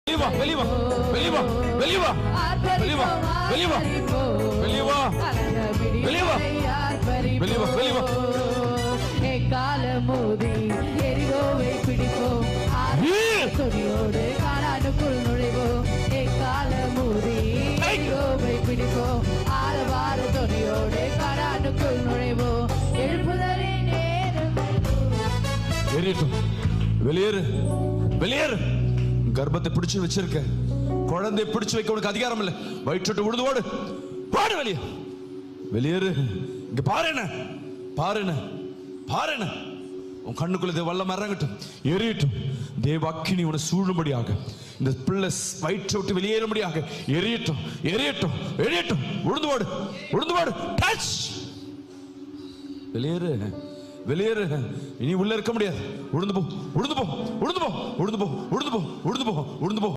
வெளியே வா, வெளியே வா, வெளியே வா, வெளியே வா, வெளியே வா, வெளியே வா, வெளியே வா, வெளியே வா, வெளியே வா. காலமோதி எரிகோவை பிடிப்போம், துணியோடு காலானுக்குள் நுழைவோம். காலமோதி எரிகோவை பிடிப்போம், ஆரவார துணியோடு காலானுக்குள் நுழைவோம். எழுப்புதலின் நேரம் ஏறிட்டும். வெளியேறு, வெளியேறு. கர்ப்பத்தை பிடிச்சு வச்சிருக்க, குழந்தை பிடிச்சு வைக்க உனக்கு அதிகாரம் இல்லை. வயிற்று விழுந்து ஓடு, பாடு வெளியே, வெளியேறு. இங்க பாரு என்ன, பாரு என்ன, பாரு என்ன. உன் கண்ணுக்குள்ள வல்லம் இறங்கட்டும், எரியட்டும். தேவ அக்கினி உன்னை சூழும்படியாக, இந்த பிள்ளை வயிற்றை விட்டு வெளியேறும்படியாக எரியட்டும், எரியட்டும், எரியட்டும். உழுந்து ஓடு, உழுந்து ஓடு. டச். வெளியேறு, வெளியேறு. இனி உள்ள இருக்க முடியாது. உழுந்து போ, உழுந்து போ, உழுந்து போ, உழுந்து போ, உழுந்து போ, உழுந்து போ, உழுந்து போ.